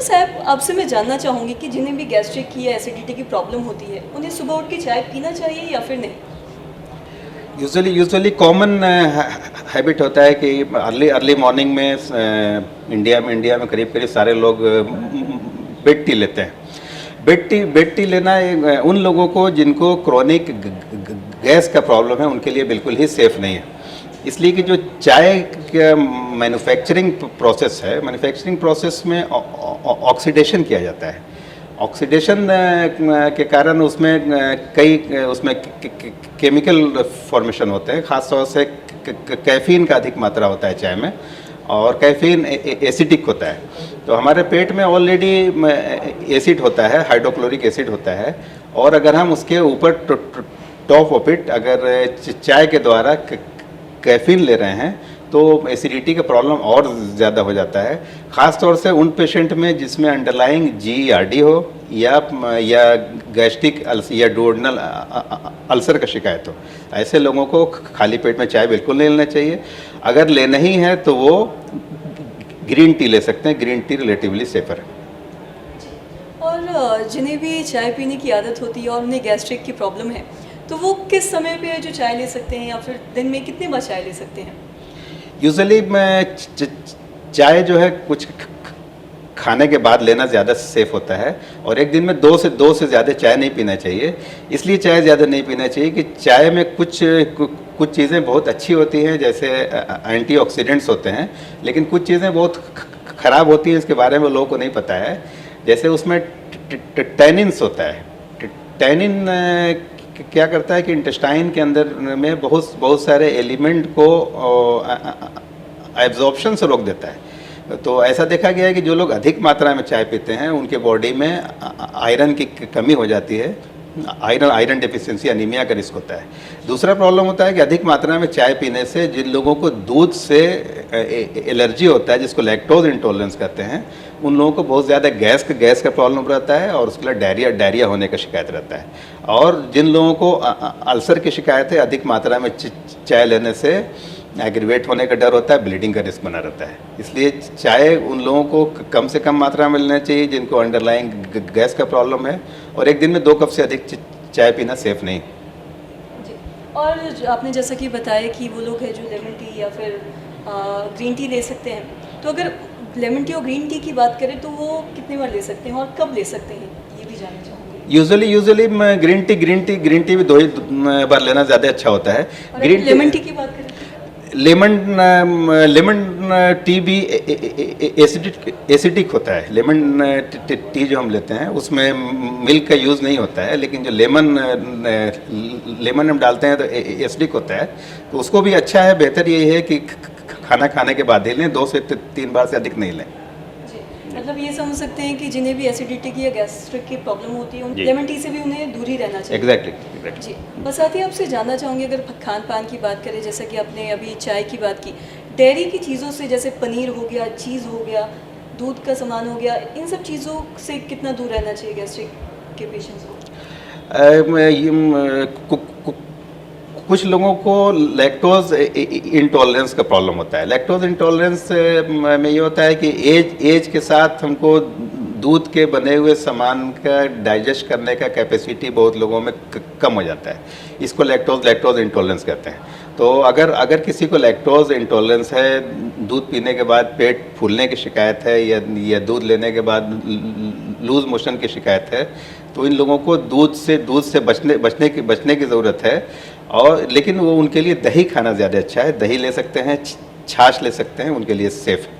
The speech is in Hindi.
साहब आपसे मैं जानना चाहूँगी कि जिन्हें भी गैस्ट्रिक की या एसिडिटी की प्रॉब्लम होती है उन्हें सुबह उठ के चाय पीना चाहिए या फिर नहीं? यूजुअली कॉमन हैबिट होता है कि अर्ली मॉर्निंग में इंडिया में करीब करीब सारे लोग बेड टी लेते हैं। बेड टी लेना उन लोगों को जिनको क्रोनिक गैस का प्रॉब्लम है उनके लिए बिल्कुल ही सेफ़ नहीं है। इसलिए कि जो चाय का मैन्युफैक्चरिंग प्रोसेस है, मैन्युफैक्चरिंग प्रोसेस में ऑक्सीडेशन किया जाता है। ऑक्सीडेशन के कारण उसमें कई उसमें केमिकल फॉर्मेशन होते हैं, ख़ास तौर से कैफ़ीन का अधिक मात्रा होता है चाय में, और कैफ़ीन एसिडिक होता है। तो हमारे पेट में ऑलरेडी एसिड होता है, हाइड्रोक्लोरिक एसिड होता है, और अगर हम उसके ऊपर टॉप ऑफ इट अगर चाय के द्वारा कैफ़ीन ले रहे हैं तो एसिडिटी का प्रॉब्लम और ज़्यादा हो जाता है, ख़ास तौर से उन पेशेंट में जिसमें अंडरलाइंग GERD हो या गैस्ट्रिक या डुओडेनल अल्सर का शिकायत हो। ऐसे लोगों को खाली पेट में चाय बिल्कुल नहीं लेना चाहिए। अगर लेना ही है तो वो ग्रीन टी ले सकते हैं। ग्रीन टी रिलेटिवली सेफ़र है। और जिन्हें भी चाय पीने की आदत होती है और उन्हें गैस्ट्रिक की प्रॉब्लम है तो वो किस समय पे जो चाय ले सकते हैं या फिर दिन में कितनी बार चाय ले सकते हैं? यूजुअली मैं चाय जो है कुछ खाने के बाद लेना ज़्यादा सेफ़ होता है, और एक दिन में दो से ज़्यादा चाय नहीं पीना चाहिए। इसलिए चाय ज़्यादा नहीं पीना चाहिए कि चाय में कुछ चीज़ें बहुत अच्छी होती हैं, जैसे एंटीऑक्सीडेंट्स होते हैं, लेकिन कुछ चीज़ें बहुत ख़राब होती हैं, इसके बारे में लोगों को नहीं पता है। जैसे उसमें टैनिन्स होता है। टैनिन क्या करता है कि इंटेस्टाइन के अंदर में बहुत सारे एलिमेंट को एब्जॉर्प्शन से रोक देता है। तो ऐसा देखा गया है कि जो लोग अधिक मात्रा में चाय पीते हैं उनके बॉडी में आयरन की कमी हो जाती है, आयरन डेफिशिएंसी, अनीमिया का रिस्क होता है। दूसरा प्रॉब्लम होता है कि अधिक मात्रा में चाय पीने से जिन लोगों को दूध से एलर्जी होता है, जिसको लैक्टोज इंटॉलरेंस कहते हैं, उन लोगों को बहुत ज़्यादा गैस का प्रॉब्लम रहता है, और उसके लिए डायरिया होने का शिकायत रहता है। और जिन लोगों को अल्सर की शिकायत है, अधिक मात्रा में चाय लेने से एग्रीवेट होने का डर होता है, ब्लीडिंग का रिस्क बना रहता है। इसलिए चाय उन लोगों को कम से कम मात्रा में लेना चाहिए जिनको अंडरलाइंग गैस का प्रॉब्लम है, और एक दिन में 2 कप से अधिक चाय पीना सेफ़ नहीं। जी। और आपने जैसा कि बताया कि वो लोग हैं जो लेमन टी या फिर ग्रीन टी ले सकते हैं, तो अगर लेमन टी और ग्रीन टी की बात करें तो वो कितनी बार ले सकते हैं और कब ले सकते हैं, ये भी जानना चाहूँगी। यूजुअली ग्रीन टी भी 2 ही बार लेना ज़्यादा अच्छा होता है। ग्रीन लेमन टी की बात करें, लेमन टी भी एसिडिक होता है। लेमन टी जो हम लेते हैं उसमें मिल्क का यूज़ नहीं होता है, लेकिन जो लेमन हम डालते हैं तो एसिडिक होता है। तो उसको भी अच्छा है, बेहतर यही है कि खाना खाने के बाद ही लें, 2 से 3 बार से अधिक नहीं लें। मतलब ये समझ सकते हैं कि जिन्हें भी एसिडिटी की या गैस्ट्रिक की प्रॉब्लम होती है, उन लेमन टी से भी उन्हें दूर ही रहना चाहिए। एग्जैक्टली जी। बस साथ ही आपसे जानना चाहूँगी, अगर खान पान की बात करें, जैसा कि आपने अभी चाय की बात की, डेयरी की चीज़ों से जैसे पनीर हो गया, चीज़ हो गया, दूध का सामान हो गया, इन सब चीज़ों से कितना दूर रहना चाहिए गैस्ट्रिक के पेशेंट्स को? कुछ लोगों को लैक्टोज इंटॉलरेंस का प्रॉब्लम होता है। लैक्टोज इंटॉलरेंस में ये होता है कि एज के साथ हमको दूध के बने हुए सामान का डाइजेस्ट करने का कैपेसिटी बहुत लोगों में कम हो जाता है। इसको लैक्टोज इंटॉलरेंस कहते हैं। तो अगर किसी को लैक्टोज इंटॉलरेंस है, दूध पीने के बाद पेट फूलने की शिकायत है, या दूध लेने के बाद लूज मोशन की शिकायत है, तो इन लोगों को दूध से बचने की ज़रूरत है। और लेकिन वो उनके लिए दही खाना ज़्यादा अच्छा है। दही ले सकते हैं, छाछ ले सकते हैं, उनके लिए सेफ़ है।